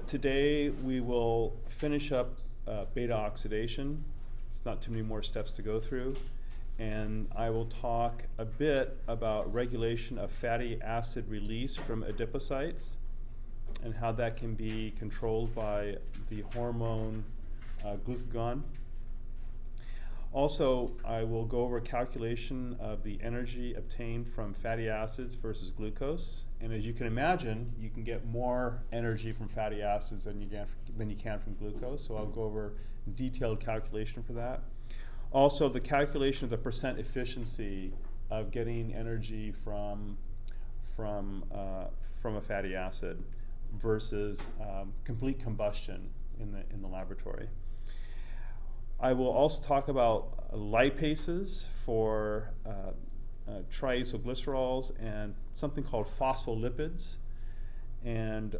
Today we will finish up beta oxidation. It's not too many more steps to go through. And I will talk a bit about regulation of fatty acid release from adipocytes and how that can be controlled by the hormone glucagon. Also, I will go over a calculation of the energy obtained from fatty acids versus glucose. And as you can imagine, you can get more energy from fatty acids than you can from glucose. So I'll go over a detailed calculation for that. Also, the calculation of the percent efficiency of getting energy from a fatty acid versus complete combustion in the laboratory. I will also talk about lipases for triacylglycerols and something called phospholipids, and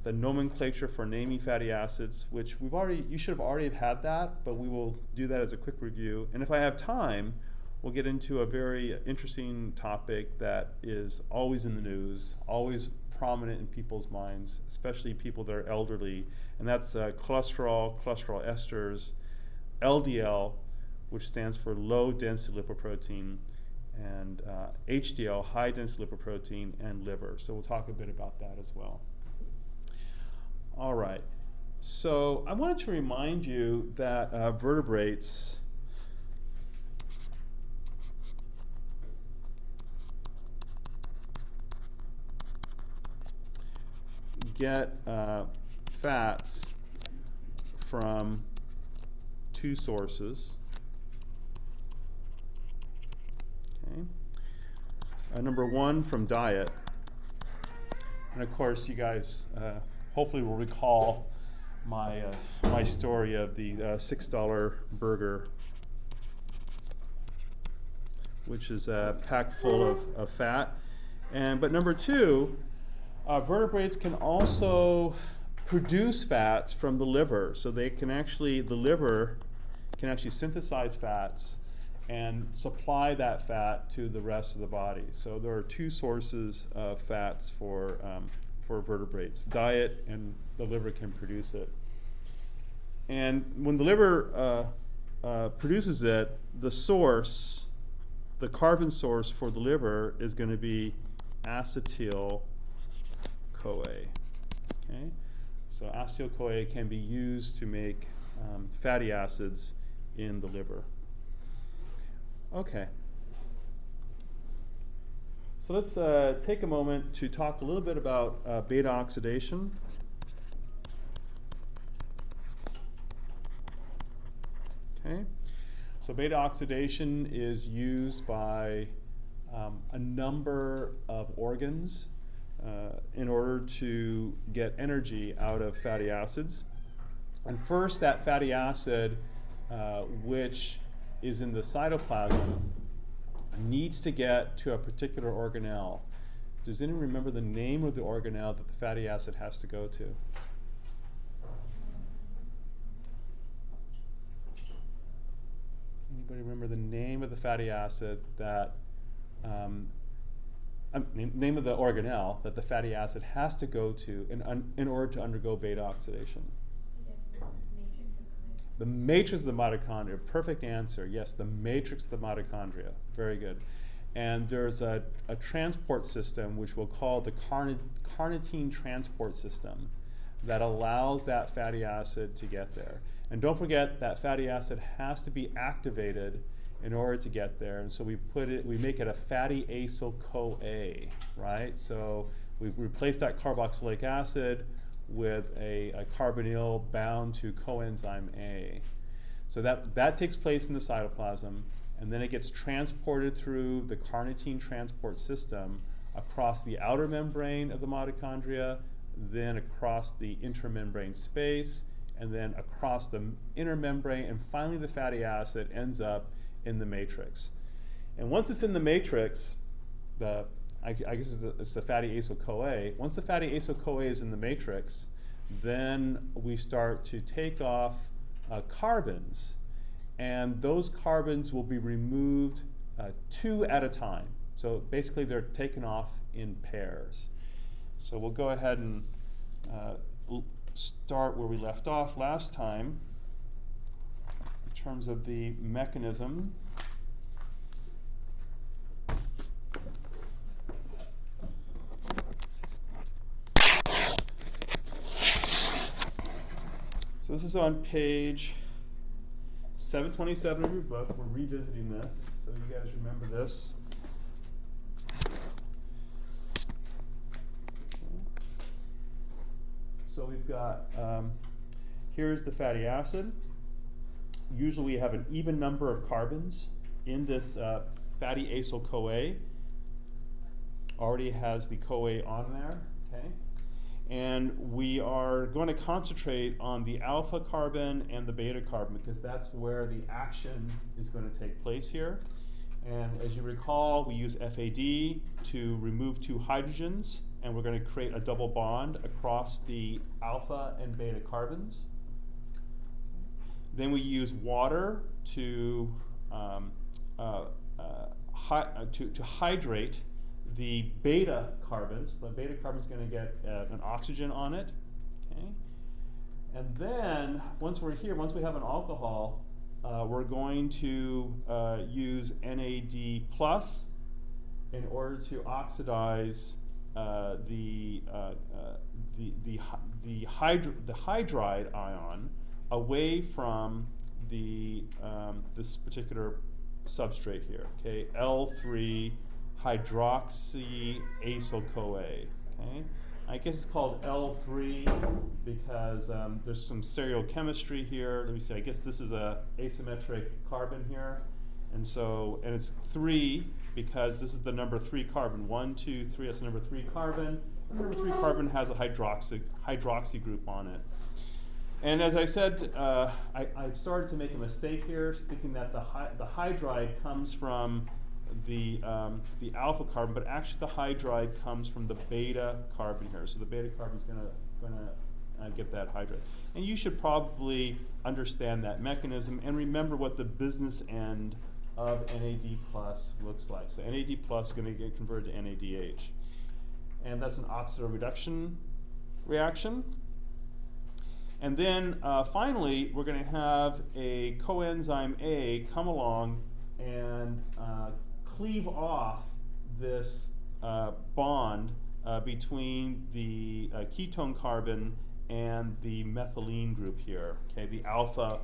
the nomenclature for naming fatty acids, which you should have already had that, but we will do that as a quick review. And if I have time, we'll get into a very interesting topic that is always in the news, always prominent in people's minds, especially people that are elderly, and that's cholesterol esters, LDL, which stands for low density lipoprotein, and HDL, high density lipoprotein, and liver. So we'll talk a bit about that as well. All right, so I wanted to remind you that vertebrates get fats from two sources. Okay. Number one, from diet. And of course, you guys hopefully will recall my story of the $6 burger, which is packed full of fat. But number two, vertebrates can also produce fats from the liver. So the liver can actually synthesize fats and supply that fat to the rest of the body. So there are two sources of fats for vertebrates: diet, and the liver can produce it. And when the liver produces it, the carbon source for the liver is going to be acetyl-CoA. Okay? So acetyl-CoA can be used to make fatty acids in the liver. Okay. So let's take a moment to talk a little bit about beta oxidation. Okay. So beta oxidation is used by a number of organs in order to get energy out of fatty acids. And first, that fatty acid, which is in the cytoplasm, needs to get to a particular organelle. Does anyone remember the name of the organelle that the fatty acid has to go to? Anybody remember the name of the fatty acid that, name of the organelle that the fatty acid has to go to in order to undergo beta oxidation? The matrix of the mitochondria. Perfect answer. Yes, the matrix of the mitochondria. Very good. And there's a transport system which we'll call the carnitine transport system that allows that fatty acid to get there. And don't forget that fatty acid has to be activated in order to get there. And so we make it a fatty acyl-CoA, right? So we replace that carboxylic acid with a carbonyl bound to coenzyme A. So that takes place in the cytoplasm, and then it gets transported through the carnitine transport system across the outer membrane of the mitochondria, then across the intermembrane space, and then across the inner membrane, and finally the fatty acid ends up in the matrix. And once it's in the matrix, I guess it's the fatty acyl-CoA. Once the fatty acyl-CoA is in the matrix, then we start to take off carbons, and those carbons will be removed 2 at a time. So basically they're taken off in pairs. So we'll go ahead and start where we left off last time in terms of the mechanism. So this is on page 727 of your book. We're revisiting this, so you guys remember this. So we've got, here's the fatty acid. Usually we have an even number of carbons in this fatty acyl-CoA. Already has the CoA on there, okay? And we are going to concentrate on the alpha carbon and the beta carbon because that's where the action is going to take place here. And as you recall, we use FAD to remove two hydrogens, and we're going to create a double bond across the alpha and beta carbons. Then we use water to hydrate the beta carbons. The beta carbon is going to get an oxygen on it. Okay? And then once we're here, once we have an alcohol, we're going to use NAD plus in order to oxidize the hydride ion away from the this particular substrate here. Okay, L3 hydroxyacyl-CoA. Okay, I guess it's called L3 because there's some stereochemistry here. Let me see. I guess this is a asymmetric carbon here, and it's 3 because this is the number 3 carbon. 1, 2, 3. That's the number 3 carbon. The number 3 carbon has a hydroxy group on it. And as I said, I started to make a mistake here, thinking that the hydride comes from the alpha carbon, but actually the hydride comes from the beta carbon here. So the beta carbon is going to get that hydride. And you should probably understand that mechanism and remember what the business end of NAD plus looks like. So NAD plus is going to get converted to NADH. And that's an oxidative reduction reaction. And then finally, we're going to have a coenzyme A come along and cleave off this bond between the ketone carbon and the methylene group here, okay, the alpha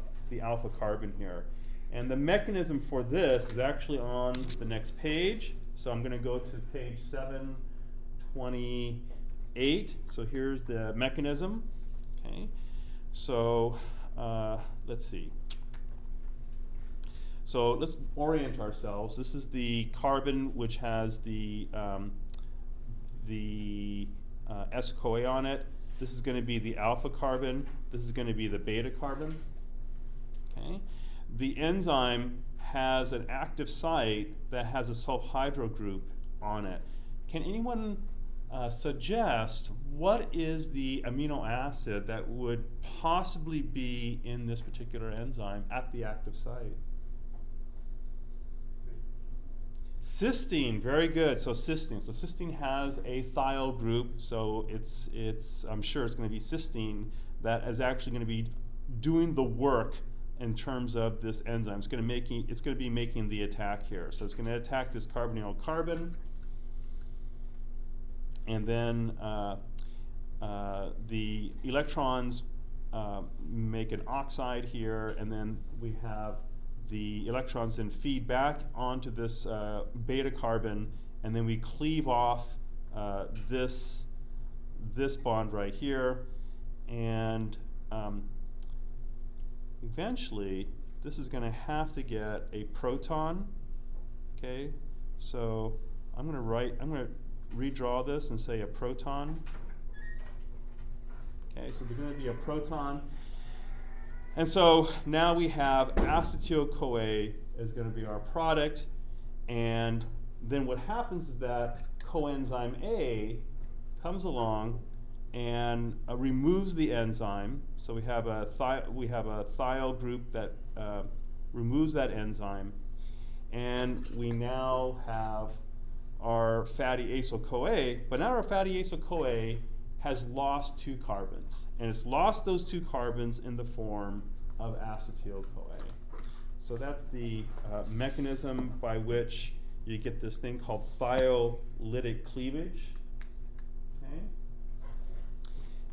carbon here. And the mechanism for this is actually on the next page. So I'm going to go to page 728. So here's the mechanism, okay. So let's see. So let's orient ourselves. This is the carbon which has the S-CoA on it. This is going to be the alpha carbon. This is going to be the beta carbon. Okay. The enzyme has an active site that has a sulfhydryl group on it. Can anyone suggest what is the amino acid that would possibly be in this particular enzyme at the active site? Cysteine, very good. So cysteine. So cysteine has a thiol group, so it's I'm sure it's going to be cysteine that is actually going to be doing the work in terms of this enzyme. It's going to be making the attack here. So it's going to attack this carbonyl carbon, and then the electrons make an oxide here, and then we have the electrons then feed back onto this beta carbon, and then we cleave off this bond right here, and eventually this is going to have to get a proton. Okay, so I'm going to redraw this and say a proton. Okay, so there's going to be a proton. And so now we have acetyl-CoA is going to be our product, and then what happens is that coenzyme A comes along and removes the enzyme. So we have a thiol group that removes that enzyme, and we now have our fatty acyl-CoA. But now our fatty acyl-CoA has lost 2 carbons. And it's lost those 2 carbons in the form of acetyl-CoA. So that's the mechanism by which you get this thing called thiolytic cleavage. Okay?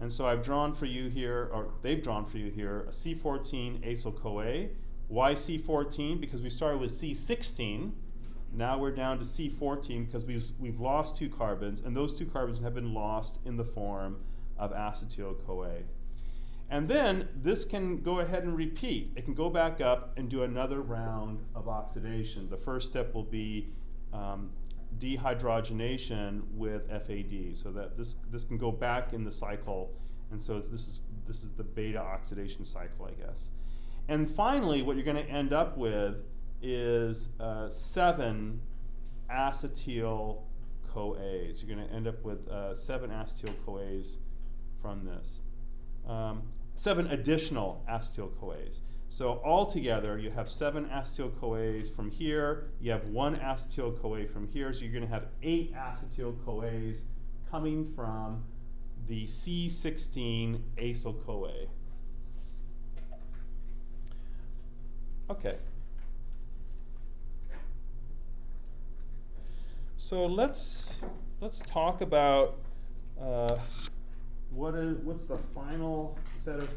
And so I've drawn for you here, or they've drawn for you here, a C14 acyl-CoA. Why C14? Because we started with C16. Now we're down to C14 because we've lost 2 carbons, and those 2 carbons have been lost in the form of acetyl-CoA. And then this can go ahead and repeat. It can go back up and do another round of oxidation. The first step will be dehydrogenation with FAD, so that this can go back in the cycle, and so this is the beta oxidation cycle, I guess. And finally, what you're going to end up with is 7 acetyl-CoAs. You're going to end up with 7 acetyl-CoAs from this. 7 additional acetyl-CoAs. So altogether, you have 7 acetyl-CoAs from here. You have 1 acetyl-CoA from here. So you're going to have 8 acetyl-CoAs coming from the C16 acyl-CoA. Okay. So let's talk about what's the final set of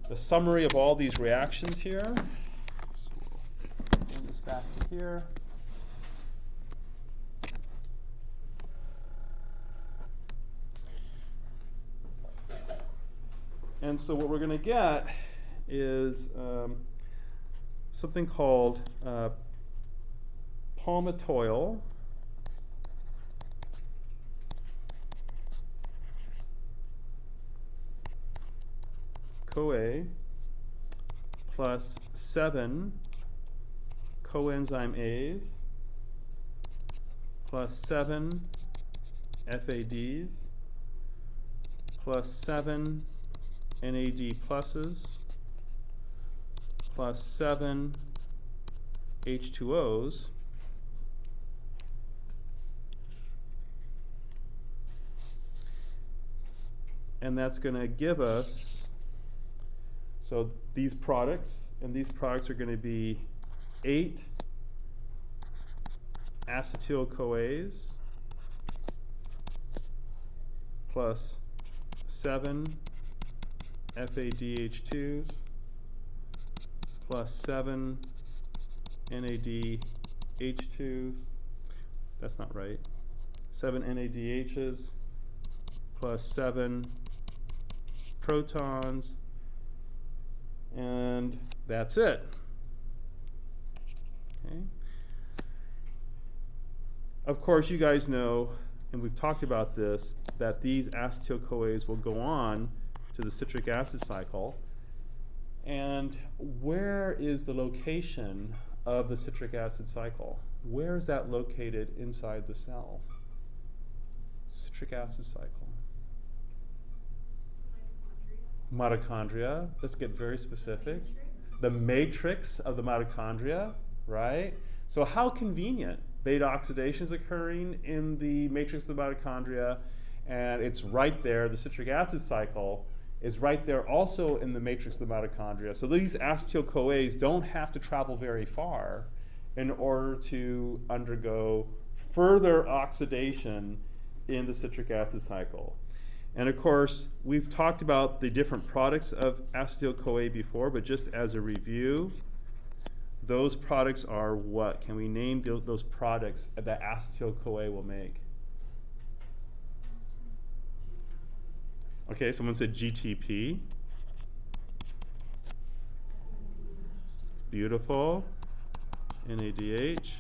the summary of all these reactions here. So we'll bring this back to here. And so what we're going to get is something called palmitoyl CoA plus 7 coenzyme A's plus 7 FADs plus 7 NAD pluses plus 7 H2Os and that's going to give us, so these products, and these products are going to be 8 acetyl-CoAs plus 7 FADH2s plus 7 NADH2s. That's not right. 7 NADHs plus 7 protons, and that's it. Okay. Of course, you guys know, and we've talked about this, that these acetyl-CoAs will go on to the citric acid cycle. And where is the location of the citric acid cycle? Where is that located inside the cell? Citric acid cycle. Mitochondria. Let's get very specific. The matrix of the mitochondria, right? So how convenient. Beta oxidation is occurring in the matrix of the mitochondria, and it's right there. The citric acid cycle is right there also in the matrix of the mitochondria. So these acetyl-CoAs don't have to travel very far in order to undergo further oxidation in the citric acid cycle. And of course, we've talked about the different products of acetyl-CoA before, but just as a review, those products are what? Can we name those products that acetyl-CoA will make? Okay, someone said GTP. Beautiful. NADH.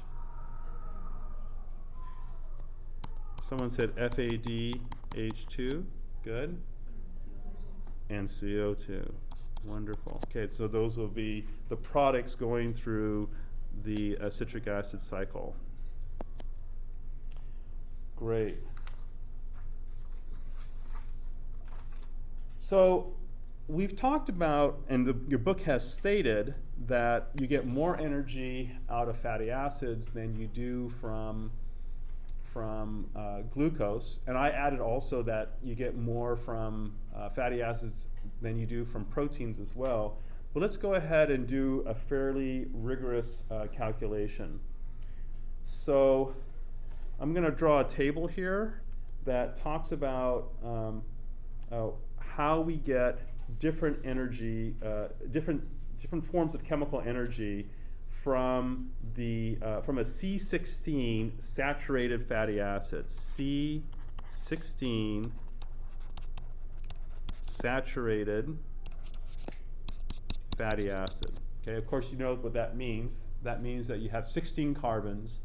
Someone said FADH2. Good. And CO2. Wonderful. Okay, so those will be the products going through the citric acid cycle. Great. So we've talked about, and your book has stated, that you get more energy out of fatty acids than you do from from glucose, and I added also that you get more from fatty acids than you do from proteins as well. But let's go ahead and do a fairly rigorous calculation. So I'm going to draw a table here that talks about how we get different energy, different forms of chemical energy from from a C16 saturated fatty acid. C16 saturated fatty acid. Okay, of course you know what that means. That means that you have 16 carbons,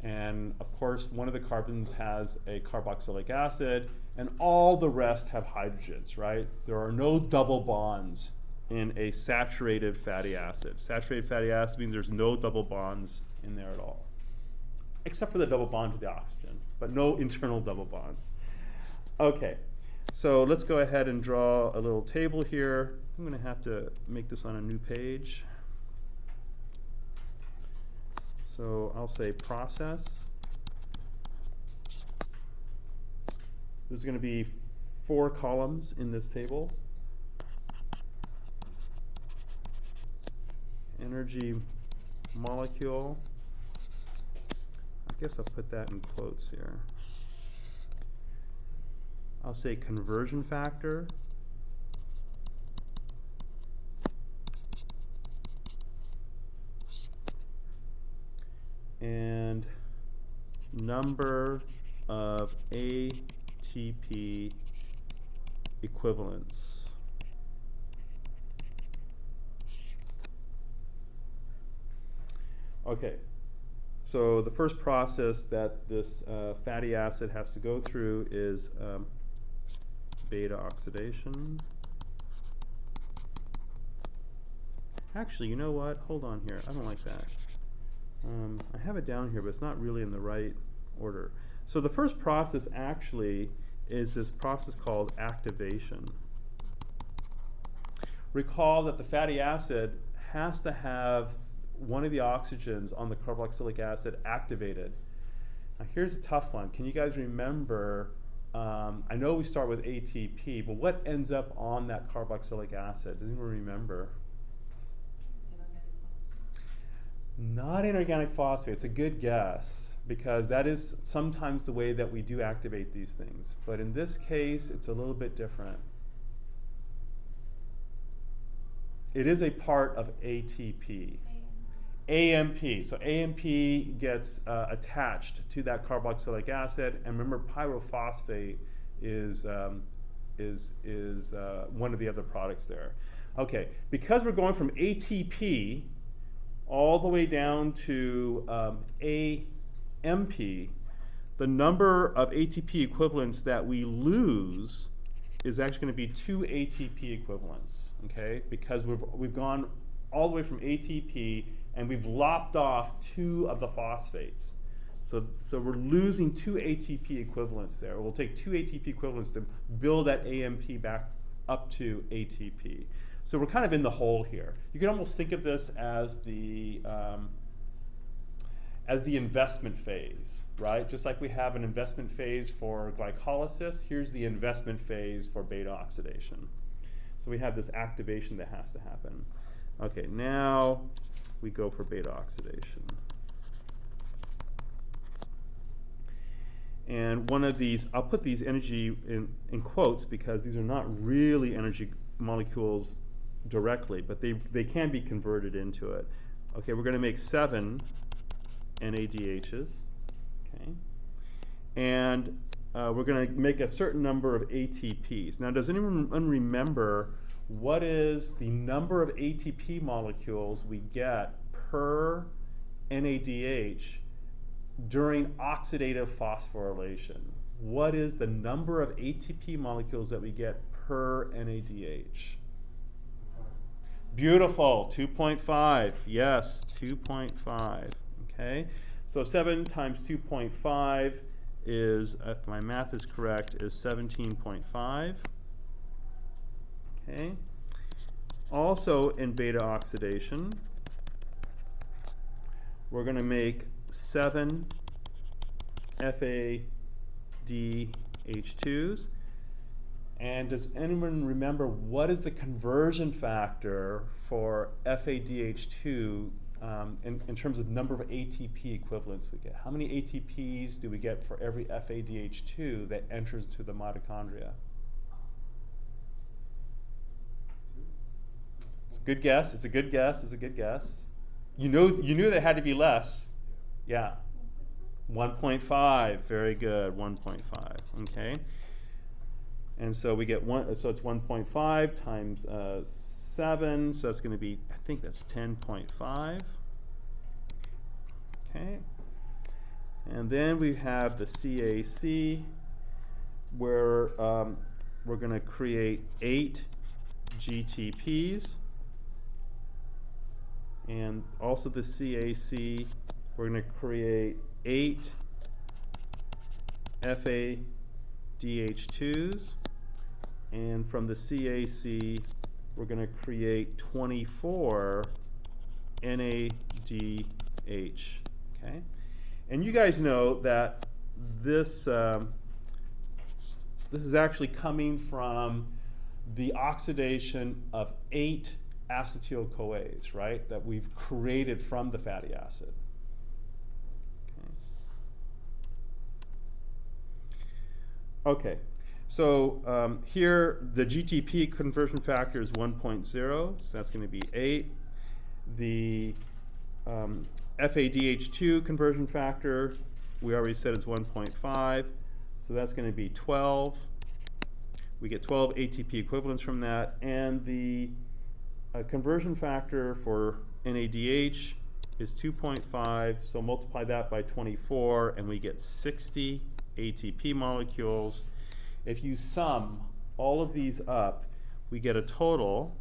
and of course one of the carbons has a carboxylic acid, and all the rest have hydrogens, right? There are no double bonds in a saturated fatty acid. Saturated fatty acid means there's no double bonds in there at all, except for the double bond to the oxygen, but no internal double bonds. Okay, so let's go ahead and draw a little table here. I'm going to have to make this on a new page. So I'll say process. There's going to be 4 columns in this table. Energy molecule. I guess I'll put that in quotes here. I'll say conversion factor. And number of ATP equivalents. Okay, so the first process that this fatty acid has to go through is beta oxidation. Actually, you know what? Hold on here. I don't like that. I have it down here, but it's not really in the right order. So the first process actually is this process called activation. Recall that the fatty acid has to have one of the oxygens on the carboxylic acid activated. Now here's a tough one. Can you guys remember, I know we start with ATP, but what ends up on that carboxylic acid? Does anyone remember? Not inorganic phosphate. It's a good guess, because that is sometimes the way that we do activate these things. But in this case, it's a little bit different. It is a part of ATP. AMP. So AMP gets attached to that carboxylic acid, and remember, pyrophosphate is one of the other products there. Okay, because we're going from ATP all the way down to AMP, the number of ATP equivalents that we lose is actually going to be 2 ATP equivalents, okay? Because we've gone all the way from ATP and we've lopped off 2 of the phosphates. So we're losing 2 ATP equivalents there. We'll take 2 ATP equivalents to build that AMP back up to ATP. So we're kind of in the hole here. You can almost think of this as the investment phase, right? Just like we have an investment phase for glycolysis, here's the investment phase for beta oxidation. So we have this activation that has to happen. Okay, now we go for beta oxidation. And one of these, I'll put these energy in quotes because these are not really energy molecules directly, but they can be converted into it. Okay, we're going to make 7 NADHs, okay, and we're going to make a certain number of ATPs. Now, does anyone remember what is the number of ATP molecules we get per NADH during oxidative phosphorylation? What is the number of ATP molecules that we get per NADH? Beautiful, 2.5. Yes, 2.5. Okay, so 7 times 2.5 is, if my math is correct, is 17.5. Okay. Also in beta oxidation, we're going to make 7 FADH2s. And does anyone remember what is the conversion factor for FADH2 in terms of number of ATP equivalents we get? How many ATPs do we get for every FADH2 that enters into the mitochondria? It's a good guess. It's a good guess. It's a good guess. You knew that it had to be less. Yeah. 1.5. Very good. 1.5. Okay. And so we get so it's 1.5 times 7, so that's going to be, I think that's 10.5. Okay. And then we have the CAC, where we're going to create 8 GTPs. And also the CAC, we're going to create 8 FADH2s. And from the CAC, we're going to create 24 NADH. Okay? And you guys know that this is actually coming from the oxidation of 8 acetyl-CoAs, right, that we've created from the fatty acid. Okay, so here the GTP conversion factor is 1.0, so that's going to be 8. The FADH2 conversion factor, we already said, is 1.5, so that's going to be 12. We get 12 ATP equivalents from that, and the conversion factor for NADH is 2.5, so multiply that by 24, and we get 60 ATP molecules. If you sum all of these up, we get a total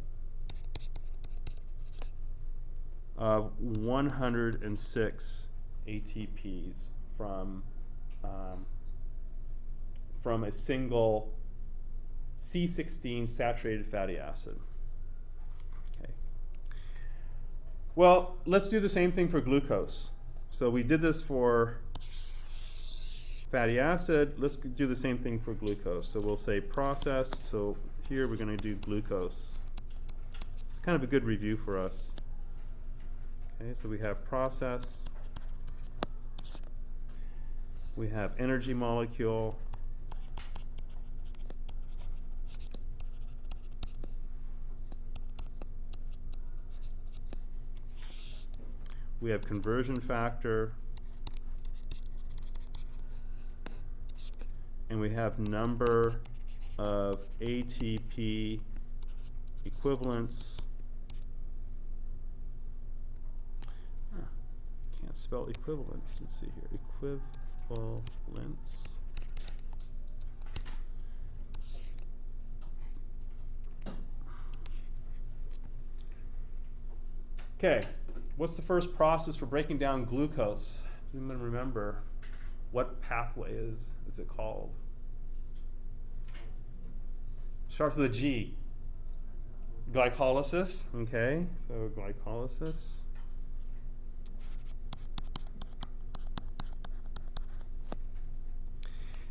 of 106 ATPs from a single C16 saturated fatty acid. Okay. Well, let's do the same thing for glucose. So we did this for fatty acid. Let's do the same thing for glucose. So we'll say processed. So here we're going to do glucose. It's kind of a good review for us. Okay, so we have process. We have energy molecule. We have conversion factor. And we have number of ATP equivalents. Can't spell equivalence. Let's see here. Equivalence. Okay, what's the first process for breaking down glucose? Does anyone remember? What pathway is it called? Starts with a G. Glycolysis. Okay, so glycolysis.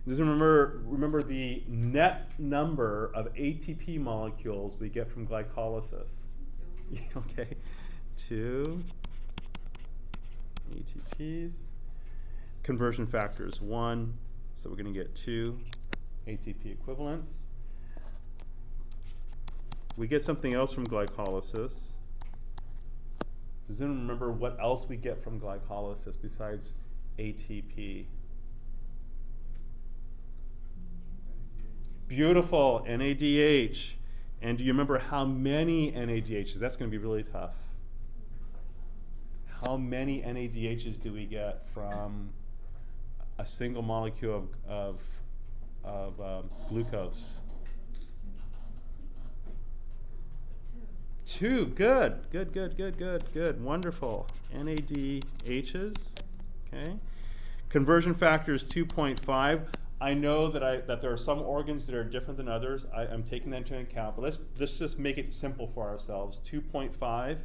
Just remember the net number of ATP molecules we get from glycolysis. Okay, 2 ATPs. Conversion factor is 1, so we're going to get 2 ATP equivalents. We get something else from glycolysis. Does anyone remember what else we get from glycolysis besides ATP? Beautiful, NADH. And do you remember how many NADHs? That's going to be really tough. How many NADHs do we get from a single molecule of glucose? 2. Good. Wonderful. NADHs. Okay. Conversion factor is 2.5. I know that there are some organs that are different than others. I'm taking that into account, but let's just make it simple for ourselves. 2.5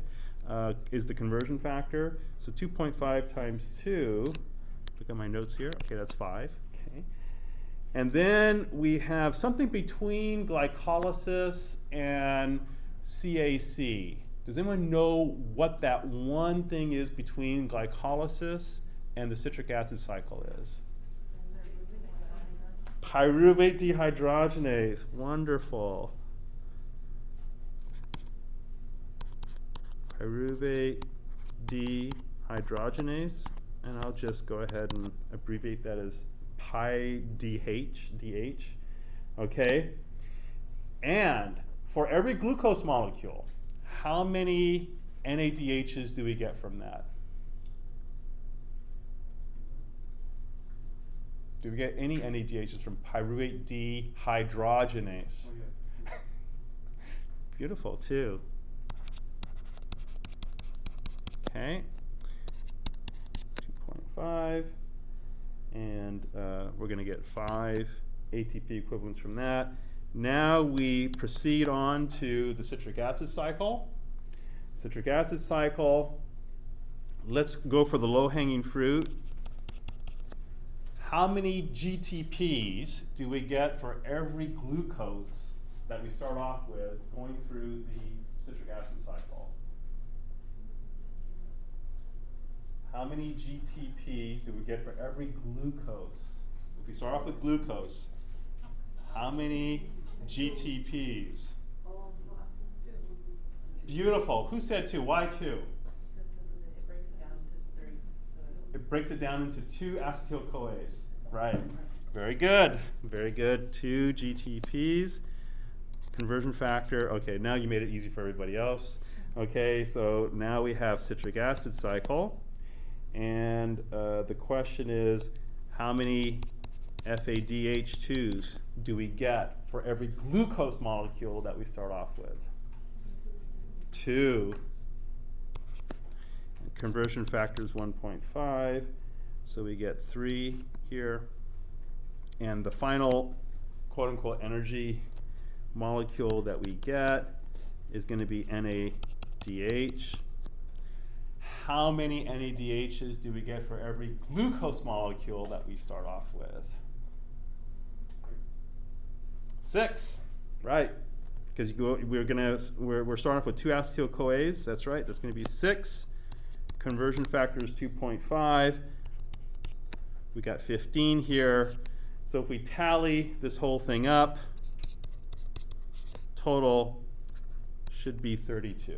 is the conversion factor. So 2.5 times 2 Look at my notes here. Okay, that's 5. Okay. And then we have something between glycolysis and CAC. Does anyone know what that one thing is between glycolysis and the citric acid cycle is? Pyruvate dehydrogenase. Wonderful. Pyruvate dehydrogenase. And I'll just go ahead and abbreviate that as DH. Okay? And for every glucose molecule, how many NADHs do we get from that? Do we get any NADHs from pyruvate dehydrogenase? Oh, yeah. Beautiful, 2. Okay. 2.5. And we're going to get 5 ATP equivalents from that. Now we proceed on to the citric acid cycle. Citric acid cycle, let's go for the low-hanging fruit. How many GTPs do we get for every glucose that we start off with going through the citric acid cycle? How many GTPs do we get for every glucose? If we start off with glucose, how many GTPs? Beautiful. Who said 2? Why 2? Because it breaks it down to 3. It breaks it down into 2 acetyl-CoAs. Right. Very good. Very good. 2 GTPs. Conversion factor. Okay, now you made it easy for everybody else. Okay, so now we have citric acid cycle. And the question is, how many FADH2s do we get for every glucose molecule that we start off with? 2. Conversion factor is 1.5, so we get 3 here. And the final quote-unquote energy molecule that we get is going to be NADH. How many NADHs do we get for every glucose molecule that we start off with? 6, right? Because we're starting off with 2 acetyl-CoAs. That's right. That's going to be 6. Conversion factor is 2.5. We got 15 here. So if we tally this whole thing up, total should be 32.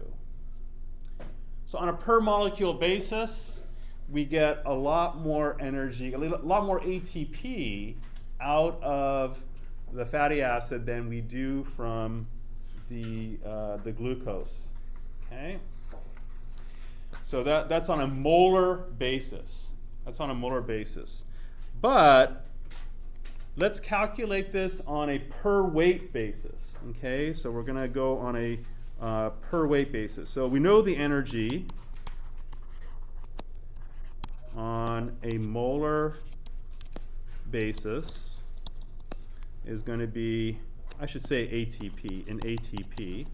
So on a per molecule basis, we get a lot more energy, a lot more ATP out of the fatty acid than we do from the glucose. Okay? So that's on a molar basis. That's on a molar basis. But let's calculate this on a per weight basis. Okay? So we're going to go on a per weight basis. So we know the energy on a molar basis is going to be, I should say ATP, an ATP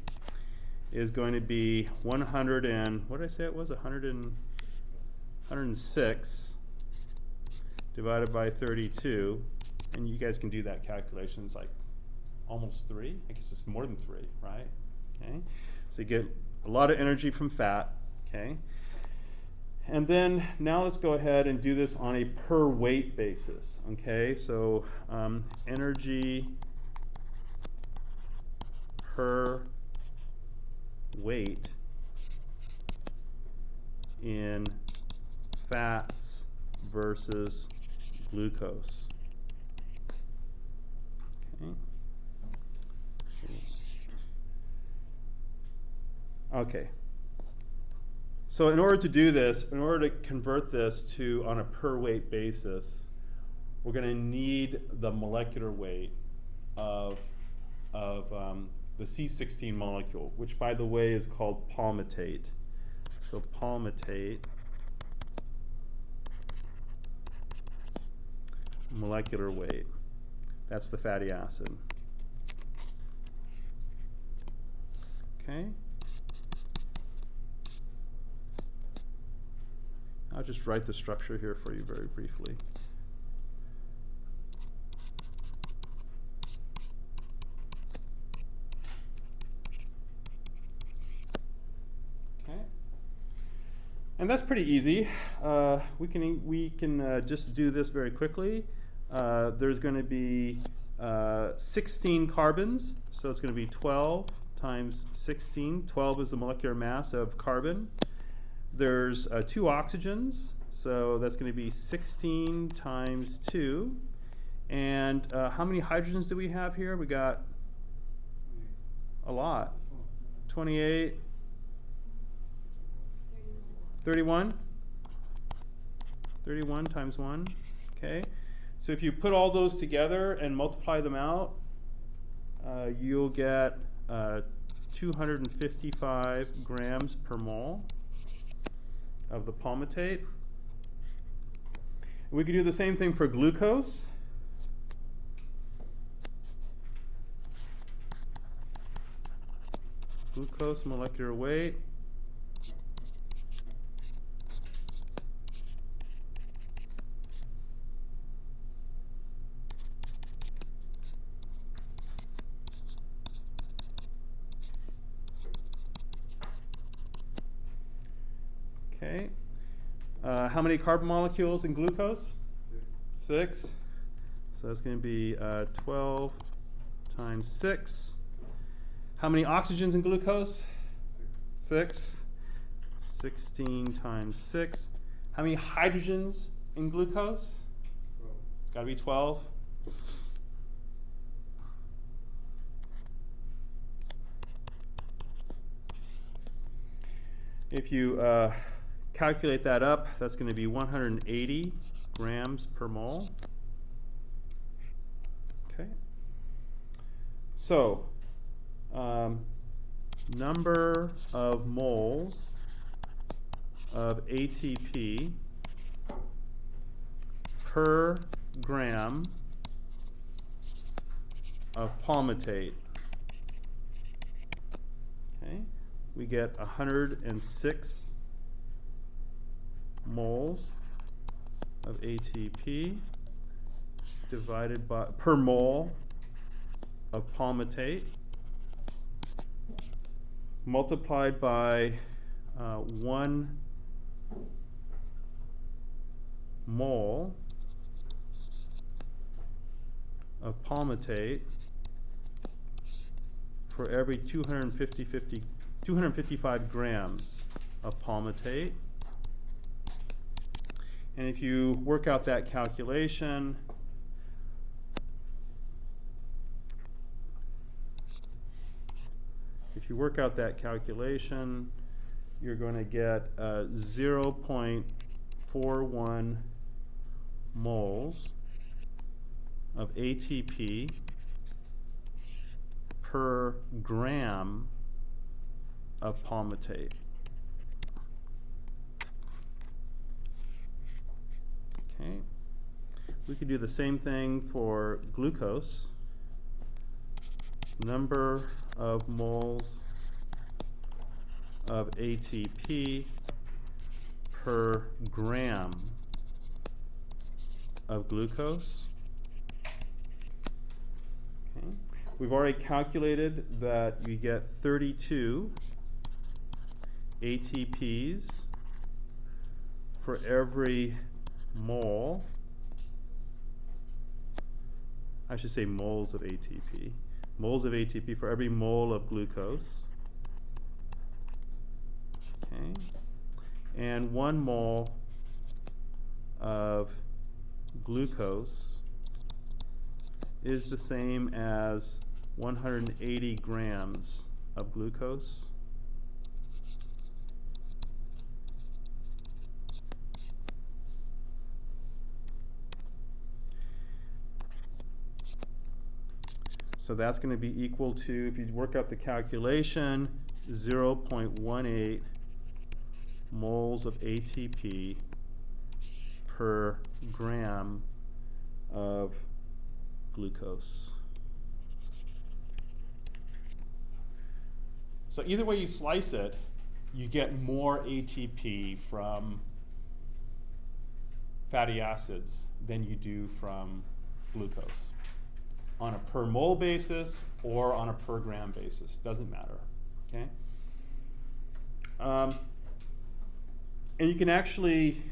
is going to be 100 and, what did I say it was? 106 divided by 32. And you guys can do that calculation. It's like almost 3. I guess it's more than 3, right? Okay. So you get a lot of energy from fat. Okay. And then now let's go ahead and do this on a per weight basis. Okay. So energy per weight in fats versus glucose. Okay. So in order to do this, in order to convert this to on a per weight basis, we're going to need the molecular weight of the C16 molecule, which by the way is called palmitate. So palmitate, molecular weight. That's the fatty acid. Okay. I'll just write the structure here for you very briefly. Okay. And that's pretty easy. We can just do this very quickly. There's going to be 16 carbons, so it's going to be 12 times 16. 12 is the molecular mass of carbon. There's 2 oxygens, so that's going to be 16 times 2. And how many hydrogens do we have here? We got a lot. 28, 31? 31 times 1, okay. So if you put all those together and multiply them out, you'll get 255 grams per mole of the palmitate. We could do the same thing for glucose. Glucose molecular weight. Okay. How many carbon molecules in glucose? 6. So that's going to be 12 times 6. How many oxygens in glucose? 6. 16 times 6. How many hydrogens in glucose? 12. It's got to be 12. If you calculate that up, that's going to be 180 grams per mole. Okay. So, number of moles of ATP per gram of palmitate. Okay. We get 106 moles of ATP divided by per mole of palmitate multiplied by 1 mole of palmitate for every 255 grams of palmitate. And if you work out that calculation, you're going to get 0.41 moles of ATP per gram of palmitate. Okay. We could do the same thing for glucose. Number of moles of ATP per gram of glucose. Okay. We've already calculated that you get 32 ATPs for every mole. I should say moles of ATP. Moles of ATP for every mole of glucose. Okay. And 1 mole of glucose is the same as 180 grams of glucose. So that's going to be equal to, if you work out the calculation, 0.18 moles of ATP per gram of glucose. So either way you slice it, you get more ATP from fatty acids than you do from glucose, on a per mole basis or on a per gram basis, doesn't matter, okay? And you can actually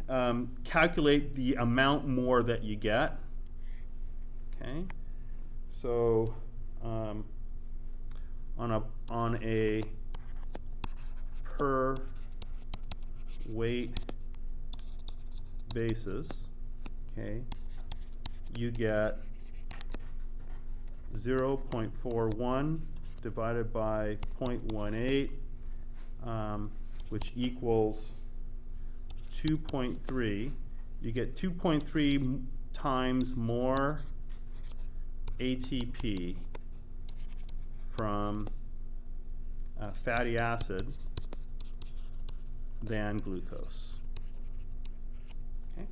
calculate the amount more that you get, okay? So on a per weight basis, okay, you get 0.41 divided by 0.18, which equals 2.3. You get 2.3 times more ATP from fatty acid than glucose. Okay?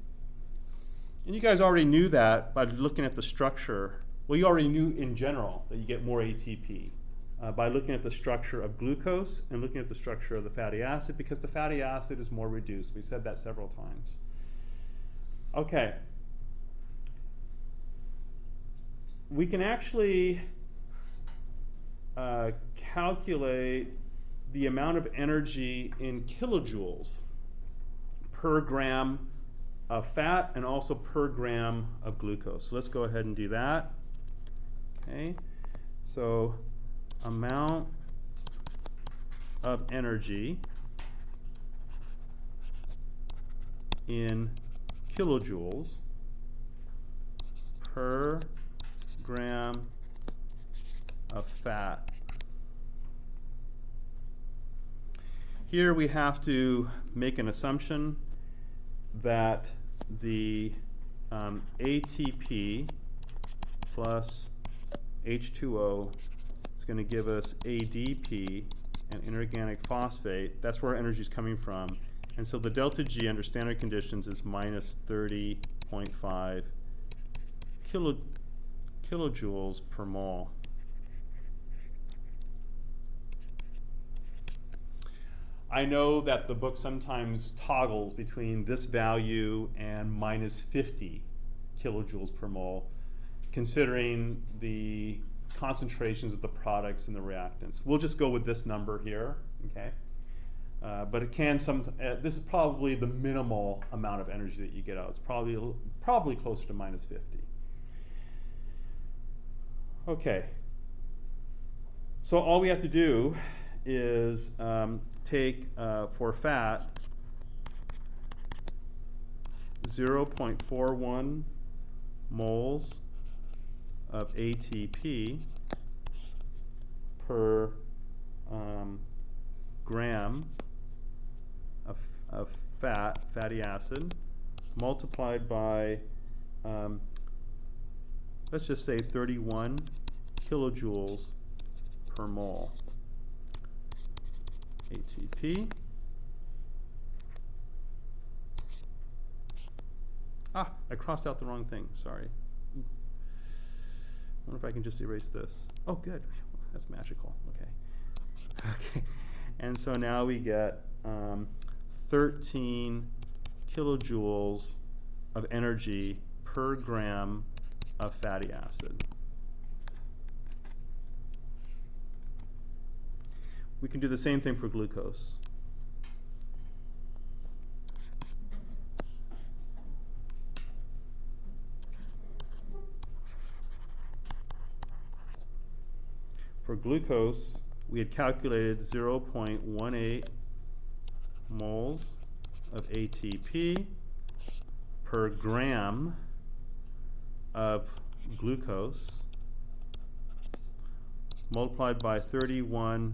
And you guys already knew that by looking at the structure. Well, you already knew in general that you get more ATP by looking at the structure of glucose and looking at the structure of the fatty acid, because the fatty acid is more reduced. We said that several times. Okay. We can actually calculate the amount of energy in kilojoules per gram of fat and also per gram of glucose. So let's go ahead and do that. Okay, so amount of energy in kilojoules per gram of fat. Here we have to make an assumption that the ATP plus H2O is going to give us ADP, an inorganic phosphate. That's where our energy is coming from. And so the delta G under standard conditions is minus 30.5 kilojoules per mole. I know that the book sometimes toggles between this value and minus 50 kilojoules per mole, considering the concentrations of the products and the reactants. We'll just go with this number here, okay? But it can this is probably the minimal amount of energy that you get out. It's probably closer to minus 50. Okay. So all we have to do is take, for fat, 0.41 moles of ATP per gram of fatty acid, multiplied by, let's just say 31 kilojoules per mole ATP. I crossed out the wrong thing, sorry. I wonder if I can just erase this. Oh, good, that's magical, okay. Okay, and so now we get 13 kilojoules of energy per gram of fatty acid. We can do the same thing for glucose. For glucose, we had calculated 0.18 moles of ATP per gram of glucose, multiplied by 31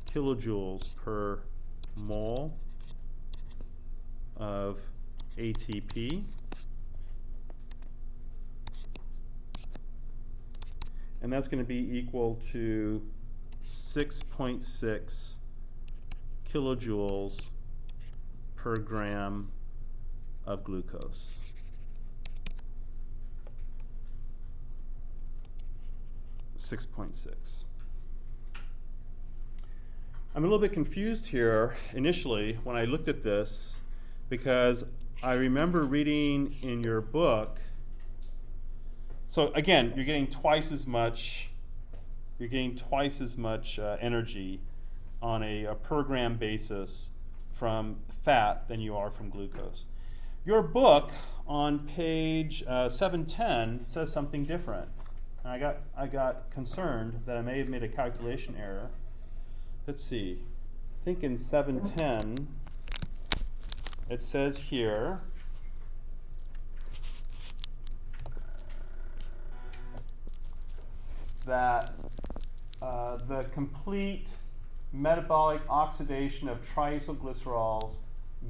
kilojoules per mole of ATP. And that's going to be equal to 6.6 kilojoules per gram of glucose. .6. I'm a little bit confused here initially when I looked at this, because I remember reading in your book, so again, you're getting twice as much energy on a per gram basis from fat than you are from glucose. Your book on page 710 says something different. And I got concerned that I may have made a calculation error. Let's see. I think in 710 it says here that the complete metabolic oxidation of triacylglycerols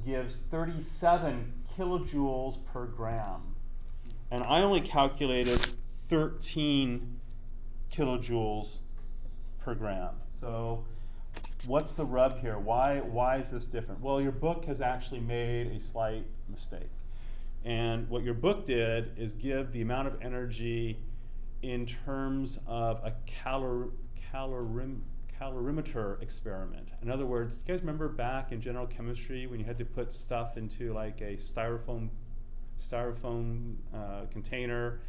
gives 37 kilojoules per gram. And I only calculated 13 kilojoules per gram. So what's the rub here? Why is this different? Well, your book has actually made a slight mistake. And what your book did is give the amount of energy in terms of a calorimeter experiment. In other words, do you guys remember back in general chemistry when you had to put stuff into like a styrofoam container,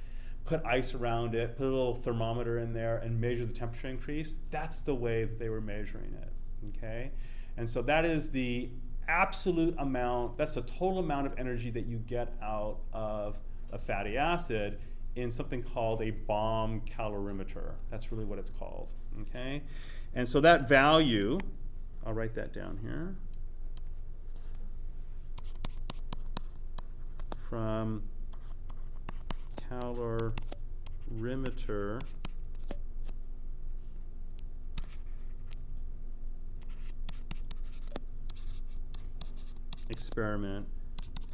put ice around it, put a little thermometer in there, and measure the temperature increase? That's the way that they were measuring it. Okay, and so that is the absolute amount. That's the total amount of energy that you get out of a fatty acid in something called a bomb calorimeter. That's really what it's called. Okay, and so that value, I'll write that down here, from calorimeter experiment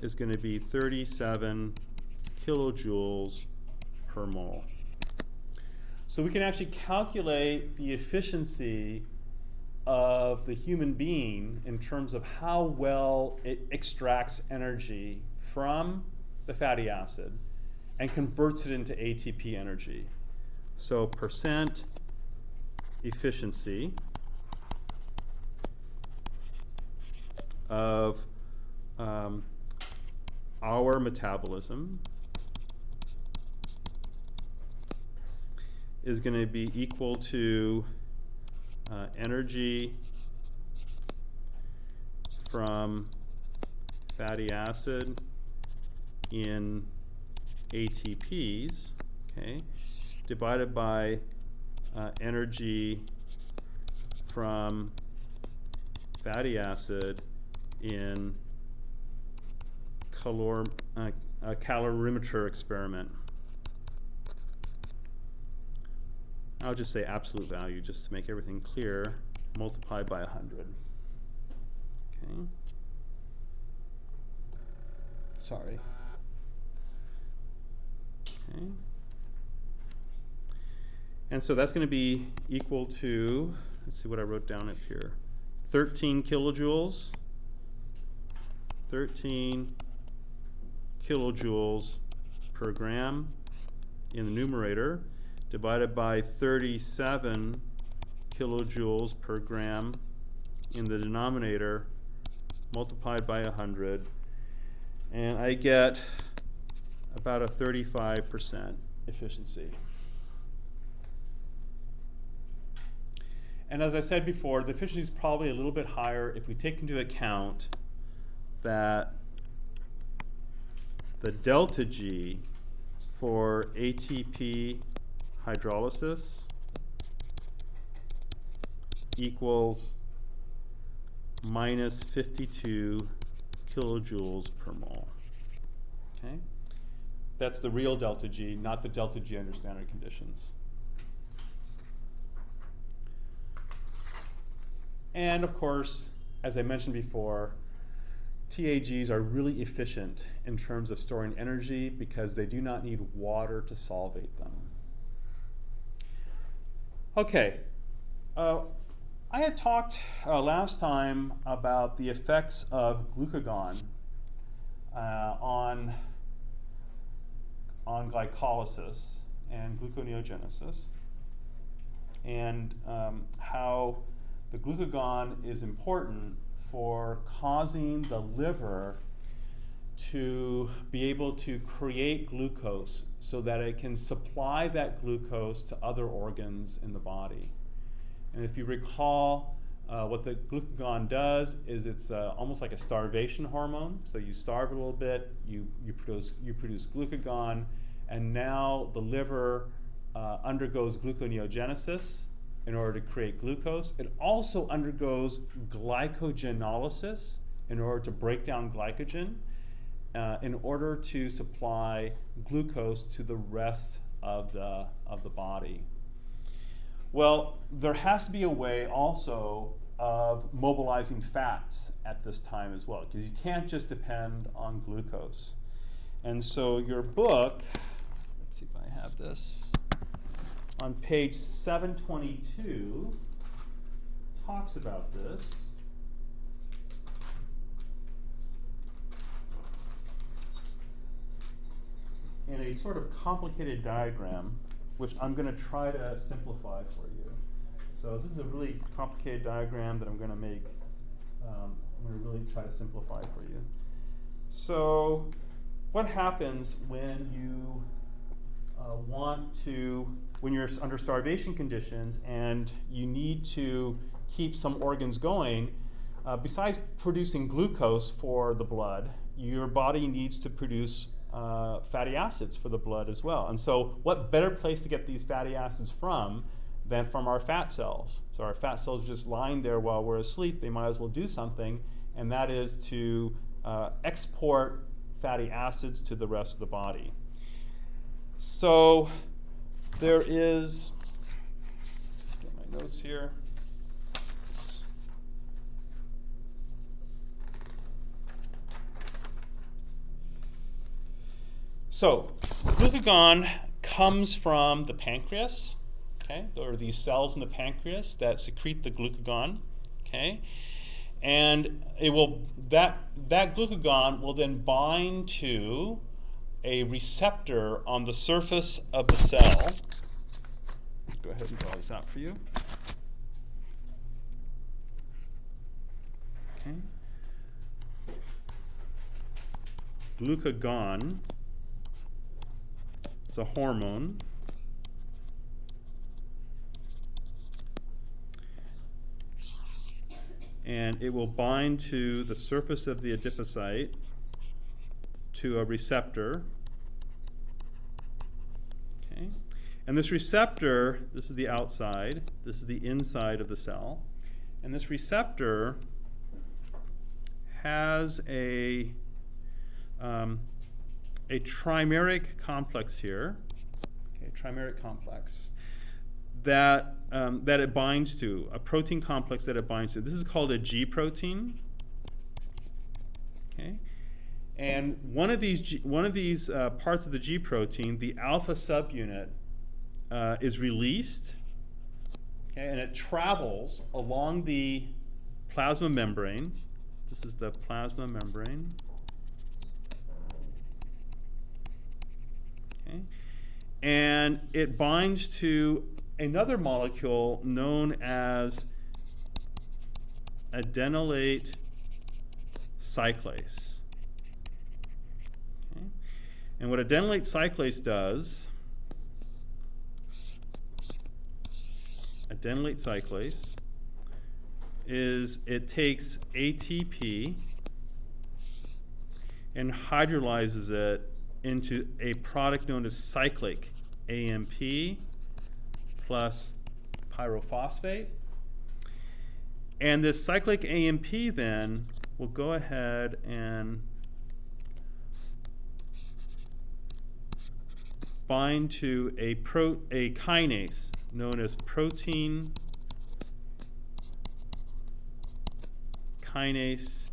is going to be 37 kilojoules per mole. So we can actually calculate the efficiency of the human being in terms of how well it extracts energy from the fatty acid and converts it into ATP energy. So percent efficiency of our metabolism is going to be equal to energy from fatty acid in ATPs, okay, divided by energy from fatty acid in calorimeter experiment. I'll just say absolute value just to make everything clear, multiplied by 100. Okay. Sorry. Okay. And so that's going to be equal to, let's see what I wrote down up here, 13 kilojoules. 13 kilojoules per gram in the numerator, divided by 37 kilojoules per gram in the denominator, multiplied by 100, and I get about a 35% efficiency. And as I said before, the efficiency is probably a little bit higher if we take into account that the delta G for ATP hydrolysis equals minus 52 kilojoules per mole. Okay? That's the real delta G, not the delta G under standard conditions. And of course, as I mentioned before, TAGs are really efficient in terms of storing energy because they do not need water to solvate them. Okay, I had talked last time about the effects of glucagon on glycolysis and gluconeogenesis, and how the glucagon is important for causing the liver to be able to create glucose so that it can supply that glucose to other organs in the body. And if you recall, what the glucagon does is it's almost like a starvation hormone. So you starve a little bit, you produce glucagon, and now the liver undergoes gluconeogenesis in order to create glucose. It also undergoes glycogenolysis in order to break down glycogen in order to supply glucose to the rest of the body. Well, there has to be a way also of mobilizing fats at this time as well, because you can't just depend on glucose. And so your book, let's see if I have this, on page 722 talks about this. In a sort of complicated diagram, which I'm going to try to simplify for you. So this is a really complicated diagram that I'm going to make. I'm going to really try to simplify for you. So what happens when you when you're under starvation conditions and you need to keep some organs going, besides producing glucose for the blood, your body needs to produce fatty acids for the blood as well. And so what better place to get these fatty acids from than from our fat cells? So our fat cells are just lying there while we're asleep. They might as well do something, and that is to export fatty acids to the rest of the body. So there is, get my notes here. So glucagon comes from the pancreas. Okay, there are these cells in the pancreas that secrete the glucagon. Okay, and it will that glucagon will then bind to a receptor on the surface of the cell. Let's go ahead and draw this out for you. Okay. Glucagon is a hormone. And it will bind to the surface of the adipocyte to a receptor. Okay. And this receptor, this is the outside, this is the inside of the cell. And this receptor has a trimeric complex here, okay, trimeric complex, that it binds to, a protein complex that it binds to. This is called a G protein. Okay, and one of these parts of the G protein, the alpha subunit, is released. Okay, and it travels along the plasma membrane. This is the plasma membrane. Okay, and it binds to another molecule known as adenylate cyclase. Okay. And what adenylate cyclase does, is it takes ATP and hydrolyzes it into a product known as cyclic AMP plus pyrophosphate. And this cyclic AMP then will go ahead and bind to a kinase known as protein kinase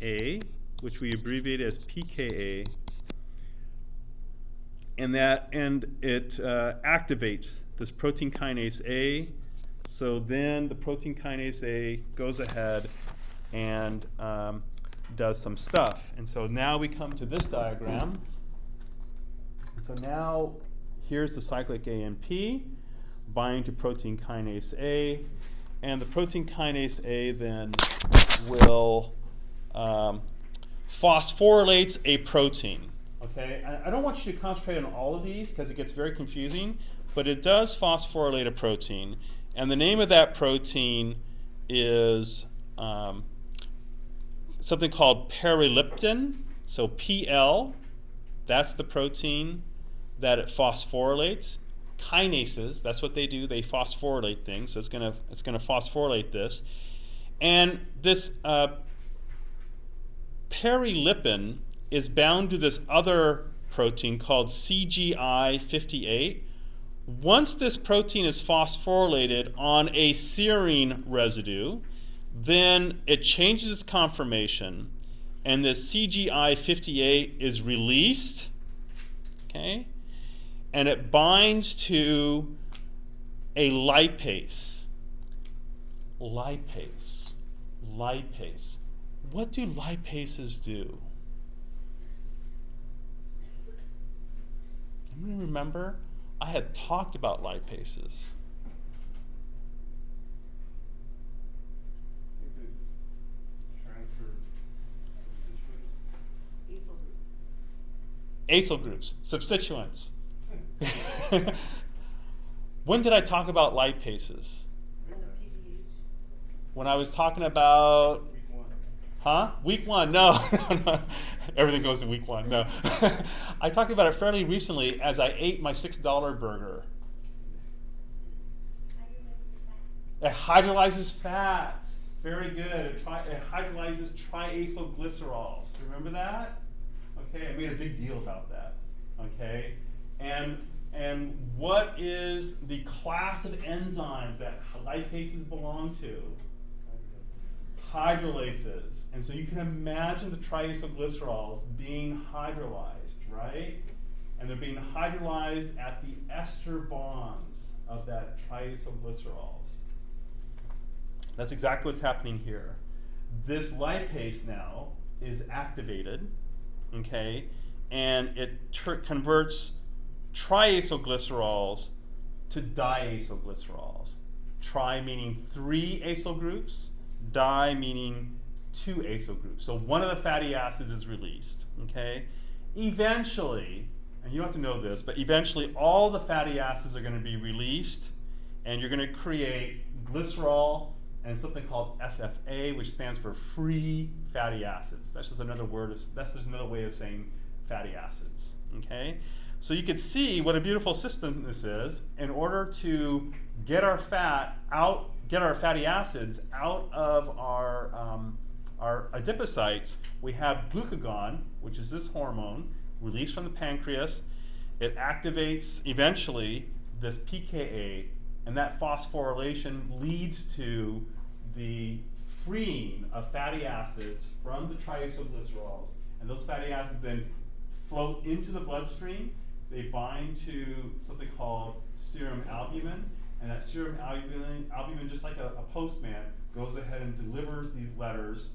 A, which we abbreviate as pKa. And it activates this protein kinase A. So then the protein kinase A goes ahead and does some stuff. And so now we come to this diagram. And so now here's the cyclic AMP binding to protein kinase A. And the protein kinase A then will phosphorylates a protein. Okay, I don't want you to concentrate on all of these because it gets very confusing, but it does phosphorylate a protein. And the name of that protein is something called periliptin. So PL, that's the protein that it phosphorylates. Kinases, that's what they do. They phosphorylate things. So it's gonna phosphorylate this. And this perilipin is bound to this other protein called CGI58. Once this protein is phosphorylated on a serine residue, then it changes its conformation, and this CGI58 is released, okay, and it binds to a lipase. Lipase. What do lipases do? Anybody remember? I had talked about lipases. I think they transfer Acyl Acyl groups. groups, substituents. When did I talk about lipases? And the PDH. When I was talking about, week one. huh? Week one, no. Everything goes to week one, no. I talked about it fairly recently as I ate my $6 burger. It hydrolyzes fats. Very good. It hydrolyzes triacylglycerols. Do you remember that? Okay, I made a big deal about that. Okay, and what is the class of enzymes that lipases belong to? Hydrolases. And so you can imagine the triacylglycerols being hydrolyzed, right? And they're being hydrolyzed at the ester bonds of that triacylglycerols. That's exactly what's happening here. This lipase now is activated, okay, and it converts triacylglycerols to diacylglycerols. Tri meaning 3 acyl groups, di meaning 2 acyl groups. So one of the fatty acids is released, okay? Eventually, and you don't have to know this, but eventually all the fatty acids are going to be released, and you're going to create glycerol and something called FFA, which stands for free fatty acids. That's just another word. That's just another way of saying fatty acids. Okay, so you can see what a beautiful system this is. In order to get our fat out, get our fatty acids out of our adipocytes, we have glucagon, which is this hormone released from the pancreas. It activates eventually this pKa, and that phosphorylation leads to the freeing of fatty acids from the triacylglycerols, and those fatty acids then float into the bloodstream. They bind to something called serum albumin, and that serum albumin, just like a postman, goes ahead and delivers these letters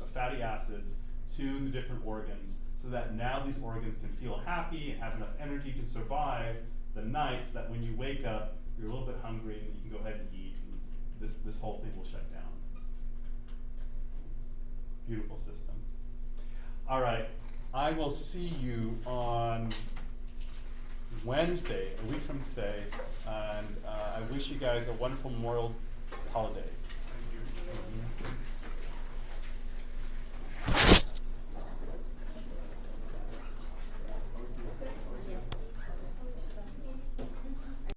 of fatty acids to the different organs, so that now these organs can feel happy and have enough energy to survive the night, so that when you wake up, you're a little bit hungry and you can go ahead and eat, and this whole thing will shut down. Beautiful system. All right, I will see you on Wednesday, a week from today, and I wish you guys a wonderful Memorial holiday.